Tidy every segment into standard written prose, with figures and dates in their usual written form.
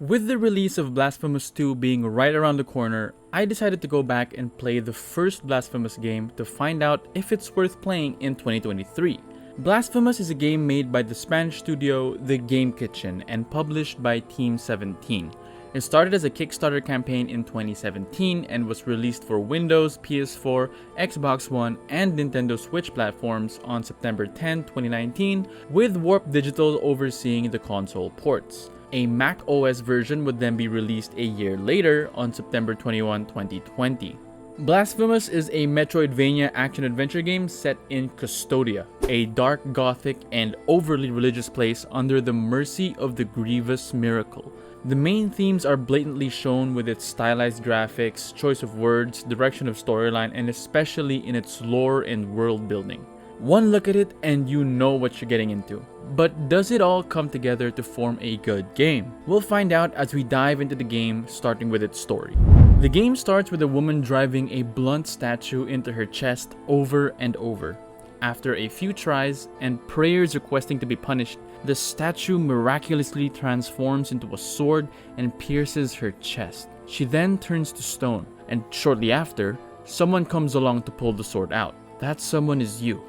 With the release of Blasphemous 2 being right around the corner, I decided to go back and play the first Blasphemous game to find out if it's worth playing in 2023. Blasphemous is a game made by the Spanish studio The Game Kitchen and published by Team 17. It started as a Kickstarter campaign in 2017 and was released for Windows, PS4, Xbox One, and Nintendo Switch platforms on September 10, 2019, with Warp Digital overseeing the console ports. A Mac OS version would then be released a year later on September 21, 2020. Blasphemous is a Metroidvania action-adventure game set in Custodia, a dark, gothic, and overly religious place under the mercy of the Grievous Miracle. The main themes are blatantly shown with its stylized graphics, choice of words, direction of storyline, and especially in its lore and world building. One look at it and you know what you're getting into. But does it all come together to form a good game? We'll find out as we dive into the game, starting with its story. The game starts with a woman driving a blunt statue into her chest over and over. After a few tries and prayers requesting to be punished, the statue miraculously transforms into a sword and pierces her chest. She then turns to stone, and shortly after, someone comes along to pull the sword out. That someone is you,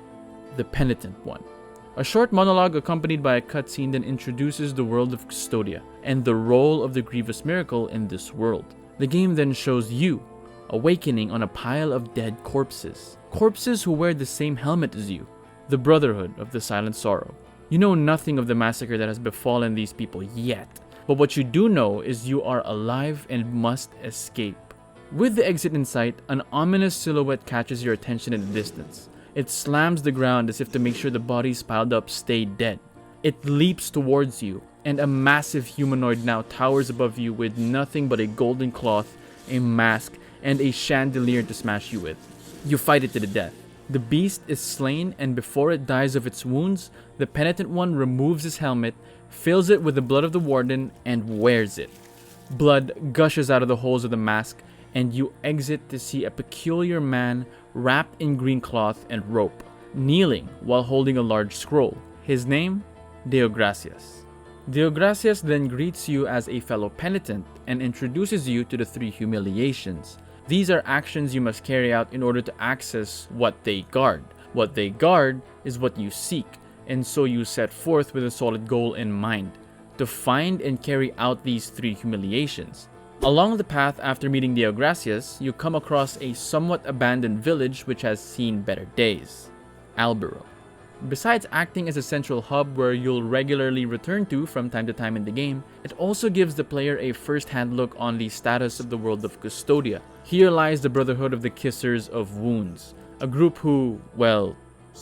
the penitent one. A short monologue accompanied by a cutscene then introduces the world of Custodia and the role of the Grievous Miracle in this world. The game then shows you awakening on a pile of dead corpses. Corpses who wear the same helmet as you, the Brotherhood of the Silent Sorrow. You know nothing of the massacre that has befallen these people yet, but what you do know is you are alive and must escape. With the exit in sight, an ominous silhouette catches your attention in the distance. It slams the ground as if to make sure the bodies piled up stay dead. It leaps towards you, and a massive humanoid now towers above you with nothing but a golden cloth, a mask, and a chandelier to smash you with. You fight it to the death. The beast is slain, and before it dies of its wounds, the penitent one removes his helmet, fills it with the blood of the warden, and wears it. Blood gushes out of the holes of the mask, and you exit to see a peculiar man wrapped in green cloth and rope, kneeling while holding a large scroll. His name? Deogracias. Deogracias then greets you as a fellow penitent and introduces you to the 3 humiliations. These are actions you must carry out in order to access what they guard. What they guard is what you seek, and so you set forth with a solid goal in mind, to find and carry out these 3 humiliations. Along the path after meeting Deogracias, you come across a somewhat abandoned village which has seen better days, Albero. Besides acting as a central hub where you'll regularly return to from time to time in the game, it also gives the player a first-hand look on the status of the world of Custodia. Here lies the Brotherhood of the Kissers of Wounds, a group who, well,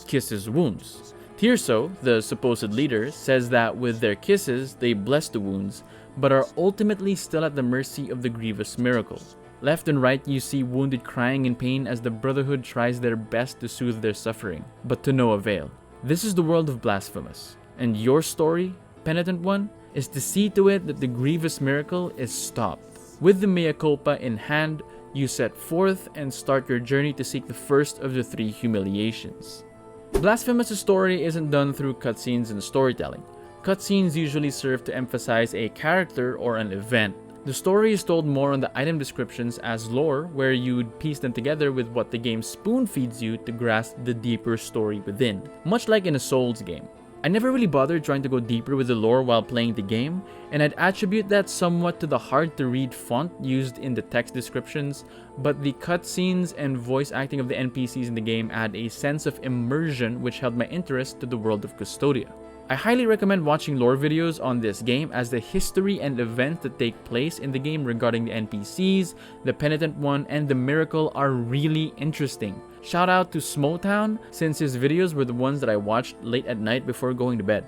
kisses wounds. Tirso, the supposed leader, says that with their kisses, they bless the wounds, but are ultimately still at the mercy of the Grievous Miracle. Left and right, you see wounded crying in pain as the Brotherhood tries their best to soothe their suffering, but to no avail. This is the world of Blasphemous, and your story, penitent one, is to see to it that the Grievous Miracle is stopped. With the mea culpa in hand, you set forth and start your journey to seek the first of the 3 humiliations. Blasphemous' story isn't done through cutscenes and storytelling. Cutscenes usually serve to emphasize a character or an event. The story is told more on the item descriptions as lore, where you'd piece them together with what the game spoon feeds you to grasp the deeper story within, much like in a Souls game. I never really bothered trying to go deeper with the lore while playing the game, and I'd attribute that somewhat to the hard-to-read font used in the text descriptions, but the cutscenes and voice acting of the NPCs in the game add a sense of immersion which held my interest to the world of Custodia. I highly recommend watching lore videos on this game as the history and events that take place in the game regarding the NPCs, the Penitent One, and the Miracle are really interesting. Shout out to Smotown, since his videos were the ones that I watched late at night before going to bed.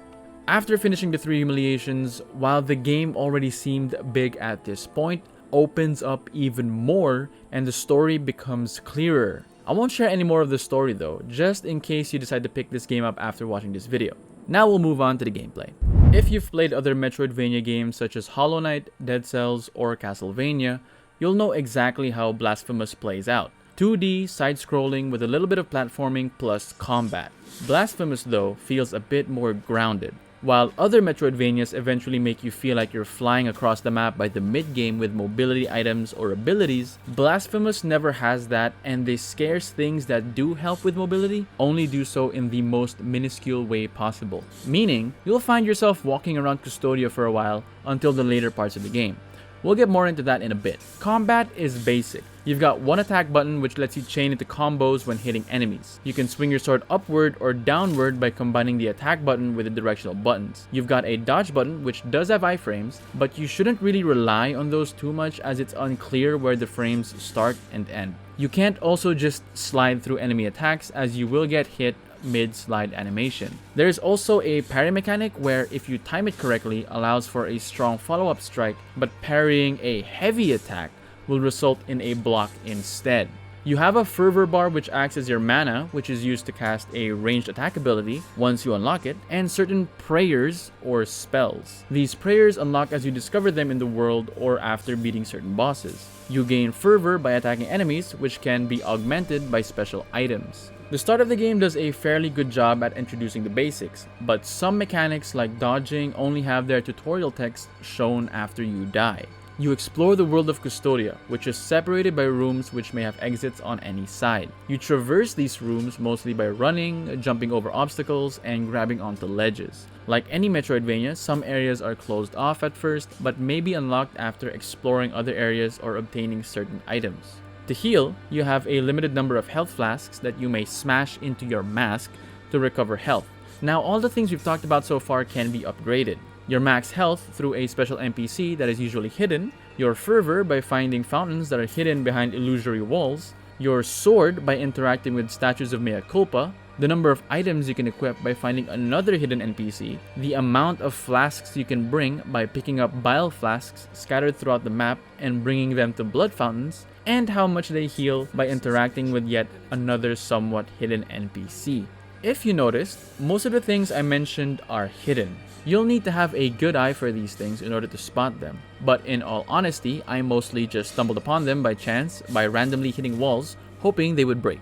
After finishing the 3 humiliations, while the game already seemed big at this point, opens up even more and the story becomes clearer. I won't share any more of the story though, just in case you decide to pick this game up after watching this video. Now we'll move on to the gameplay. If you've played other Metroidvania games such as Hollow Knight, Dead Cells, or Castlevania, you'll know exactly how Blasphemous plays out. 2D, side-scrolling with a little bit of platforming plus combat. Blasphemous though feels a bit more grounded. While other Metroidvanias eventually make you feel like you're flying across the map by the mid-game with mobility items or abilities, Blasphemous never has that, and the scarce things that do help with mobility only do so in the most minuscule way possible. Meaning, you'll find yourself walking around Custodia for a while until the later parts of the game. We'll get more into that in a bit. Combat is basic. You've got one attack button which lets you chain into combos when hitting enemies. You can swing your sword upward or downward by combining the attack button with the directional buttons. You've got a dodge button which does have iframes, but you shouldn't really rely on those too much as it's unclear where the frames start and end. You can't also just slide through enemy attacks as you will get hit mid-slide animation. There is also a parry mechanic where, if you time it correctly, allows for a strong follow-up strike, but parrying a heavy attack will result in a block instead. You have a fervor bar which acts as your mana, which is used to cast a ranged attack ability once you unlock it, and certain prayers or spells. These prayers unlock as you discover them in the world or after beating certain bosses. You gain fervor by attacking enemies, which can be augmented by special items. The start of the game does a fairly good job at introducing the basics, but some mechanics like dodging only have their tutorial text shown after you die. You explore the world of Custodia, which is separated by rooms which may have exits on any side. You traverse these rooms mostly by running, jumping over obstacles, and grabbing onto ledges. Like any Metroidvania, some areas are closed off at first, but may be unlocked after exploring other areas or obtaining certain items. To heal, you have a limited number of health flasks that you may smash into your mask to recover health. Now, all the things we've talked about so far can be upgraded. Your max health through a special NPC that is usually hidden, your fervor by finding fountains that are hidden behind illusory walls, your sword by interacting with statues of Mea Culpa, the number of items you can equip by finding another hidden NPC, the amount of flasks you can bring by picking up bile flasks scattered throughout the map and bringing them to blood fountains, and how much they heal by interacting with yet another somewhat hidden NPC. If you noticed, most of the things I mentioned are hidden. You'll need to have a good eye for these things in order to spot them, but in all honesty, I mostly just stumbled upon them by chance by randomly hitting walls, hoping they would break.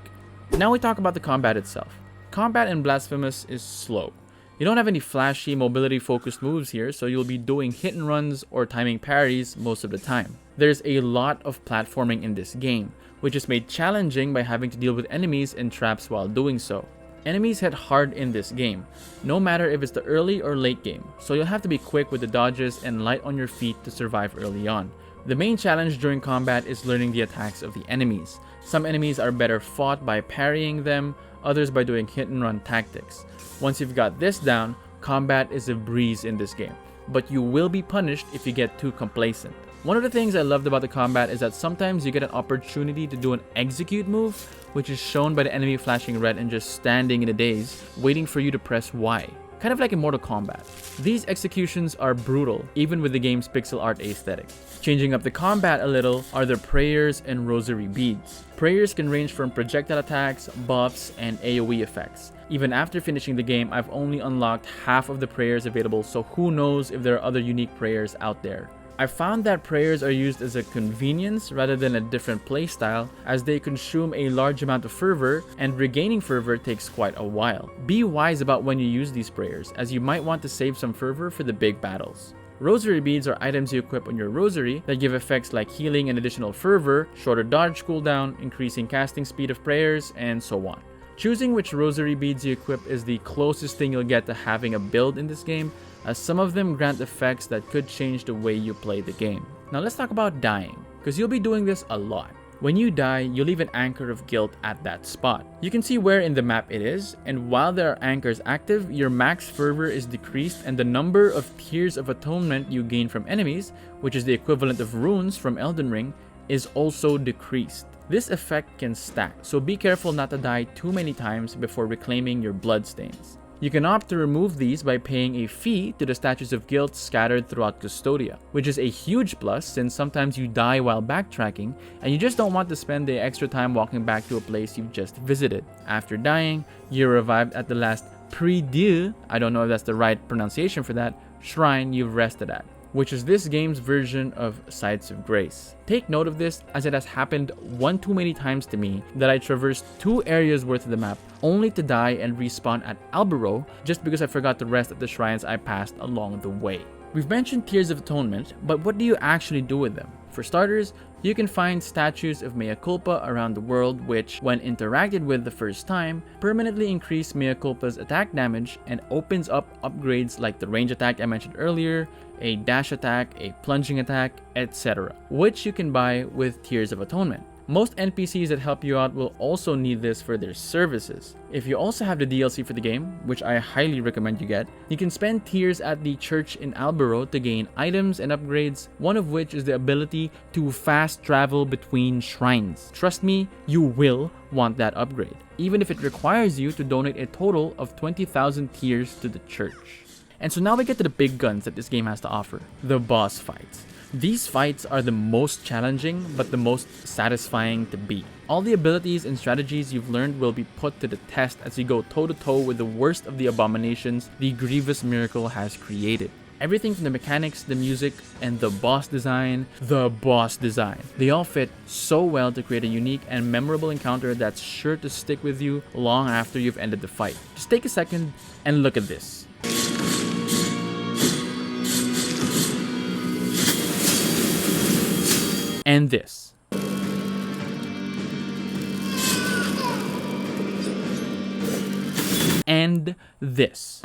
Now we talk about the combat itself. Combat in Blasphemous is slow. You don't have any flashy mobility focused moves here, so you'll be doing hit and runs or timing parries most of the time. There's a lot of platforming in this game, which is made challenging by having to deal with enemies and traps while doing so. Enemies hit hard in this game, no matter if it's the early or late game, so you'll have to be quick with the dodges and light on your feet to survive early on. The main challenge during combat is learning the attacks of the enemies. Some enemies are better fought by parrying them, others by doing hit and run tactics. Once you've got this down, combat is a breeze in this game, but you will be punished if you get too complacent. One of the things I loved about the combat is that sometimes you get an opportunity to do an execute move, which is shown by the enemy flashing red and just standing in a daze, waiting for you to press Y. Kind of like in Mortal Kombat. These executions are brutal, even with the game's pixel art aesthetic. Changing up the combat a little are the prayers and rosary beads. Prayers can range from projectile attacks, buffs, and AoE effects. Even after finishing the game, I've only unlocked half of the prayers available, so who knows if there are other unique prayers out there. I found that prayers are used as a convenience rather than a different playstyle, as they consume a large amount of fervor, and regaining fervor takes quite a while. Be wise about when you use these prayers, as you might want to save some fervor for the big battles. Rosary beads are items you equip on your rosary that give effects like healing and additional fervor, shorter dodge cooldown, increasing casting speed of prayers, and so on. Choosing which rosary beads you equip is the closest thing you'll get to having a build in this game, as some of them grant effects that could change the way you play the game. Now let's talk about dying, because you'll be doing this a lot. When you die, you leave an anchor of guilt at that spot. You can see where in the map it is, and while there are anchors active, your max fervor is decreased and the number of tears of atonement you gain from enemies, which is the equivalent of runes from Elden Ring, is also decreased. This effect can stack, so be careful not to die too many times before reclaiming your bloodstains. You can opt to remove these by paying a fee to the statues of guilt scattered throughout Custodia, which is a huge plus since sometimes you die while backtracking and you just don't want to spend the extra time walking back to a place you've just visited. After dying, you're revived at the last prie-dieu, I don't know if that's the right pronunciation for that, shrine you've rested at. which is this game's version of Sites of Grace. Take note of this, as it has happened one too many times to me that I traversed 2 areas worth of the map only to die and respawn at Albero just because I forgot the rest of the shrines I passed along the way. We've mentioned Tears of Atonement, but what do you actually do with them? For starters, you can find statues of Mea Culpa around the world which, when interacted with the first time, permanently increase Mea Culpa's attack damage and opens up upgrades like the range attack I mentioned earlier, a dash attack, a plunging attack, etc., which you can buy with Tears of Atonement. Most NPCs that help you out will also need this for their services. If you also have the DLC for the game, which I highly recommend you get, you can spend tears at the church in Albero to gain items and upgrades, one of which is the ability to fast travel between shrines. Trust me, you will want that upgrade, even if it requires you to donate a total of 20,000 tears to the church. And so now we get to the big guns that this game has to offer, the boss fights. These fights are the most challenging, but the most satisfying to beat. All the abilities and strategies you've learned will be put to the test as you go toe-to-toe with the worst of the abominations the Grievous Miracle has created. Everything from the mechanics, the music, and the boss design, they all fit so well to create a unique and memorable encounter that's sure to stick with you long after you've ended the fight. Just take a second and look at this. And this. And this.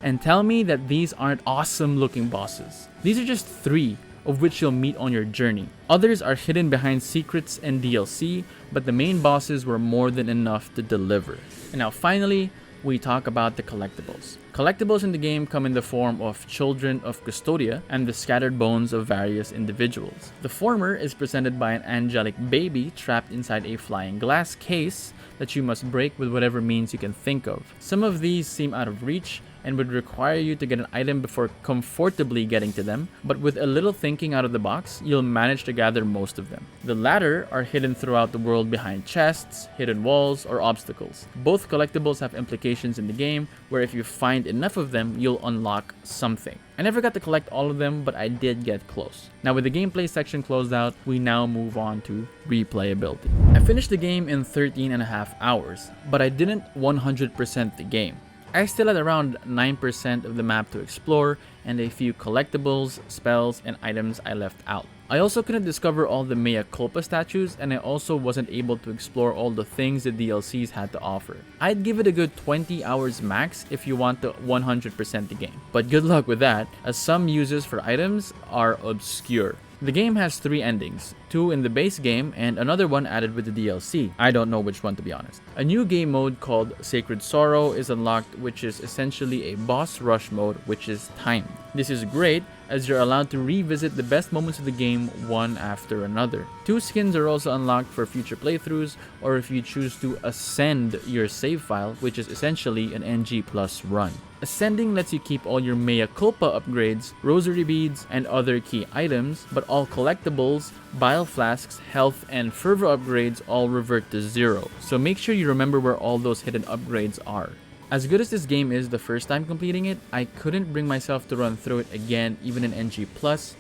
And tell me that these aren't awesome looking bosses. These are just 3 of which you'll meet on your journey. Others are hidden behind secrets and DLC, but the main bosses were more than enough to deliver. And now finally, we talk about the collectibles. Collectibles in the game come in the form of Children of Custodia and the scattered bones of various individuals. The former is presented by an angelic baby trapped inside a flying glass case that you must break with whatever means you can think of. Some of these seem out of reach and would require you to get an item before comfortably getting to them, but with a little thinking out of the box, you'll manage to gather most of them. The latter are hidden throughout the world behind chests, hidden walls, or obstacles. Both collectibles have implications in the game, where if you find enough of them, you'll unlock something. I never got to collect all of them, but I did get close. Now with the gameplay section closed out, we now move on to replayability. I finished the game in 13.5 hours, but I didn't 100% the game. I still had around 9% of the map to explore and a few collectibles, spells, and items I left out. I also couldn't discover all the Mea Culpa statues, and I also wasn't able to explore all the things the DLCs had to offer. I'd give it a good 20 hours max if you want to 100% the game. But good luck with that, as some uses for items are obscure. The game has 3 endings, 2 in the base game and another one added with the DLC. I don't know which one, to be honest. A new game mode called Sacred Sorrow is unlocked, which is essentially a boss rush mode which is timed. This is great as you're allowed to revisit the best moments of the game one after another. 2 skins are also unlocked for future playthroughs, or if you choose to ascend your save file, which is essentially an NG plus run. Ascending lets you keep all your Mea Culpa upgrades, rosary beads, and other key items, but all collectibles, bile flasks, health, and fervor upgrades all revert to 0, so make sure you remember where all those hidden upgrades are. As good as this game is the first time completing it, I couldn't bring myself to run through it again even in NG+,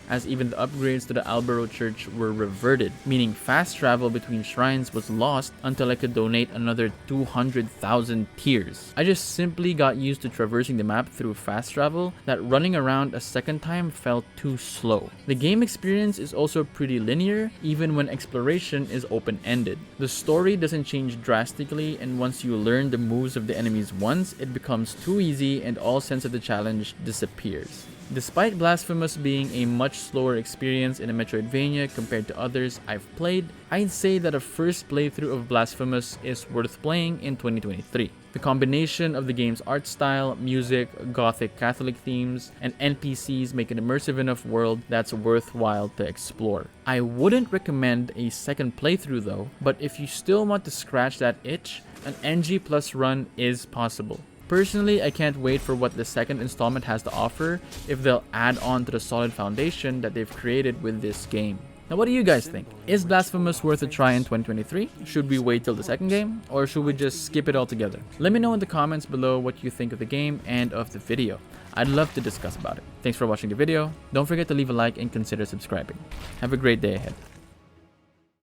as even the upgrades to the Albero Church were reverted, meaning fast travel between shrines was lost until I could donate another 200,000 tears. I just simply got used to traversing the map through fast travel that running around a second time felt too slow. The game experience is also pretty linear, even when exploration is open-ended. The story doesn't change drastically, and once you learn the moves of the enemies once, it becomes too easy and all sense of the challenge disappears. Despite Blasphemous being a much slower experience in a Metroidvania compared to others I've played, I'd say that a first playthrough of Blasphemous is worth playing in 2023. The combination of the game's art style, music, gothic Catholic themes, and NPCs make an immersive enough world that's worthwhile to explore. I wouldn't recommend a second playthrough though, but if you still want to scratch that itch, an NG plus run is possible. Personally, I can't wait for what the second installment has to offer if they'll add on to the solid foundation that they've created with this game. Now what do you guys think? Is Blasphemous worth a try in 2023? Should we wait till the second game, or should we just skip it altogether? Let me know in the comments below what you think of the game and of the video. I'd love to discuss about it. Thanks for watching the video. Don't forget to leave a like and consider subscribing. Have a great day ahead.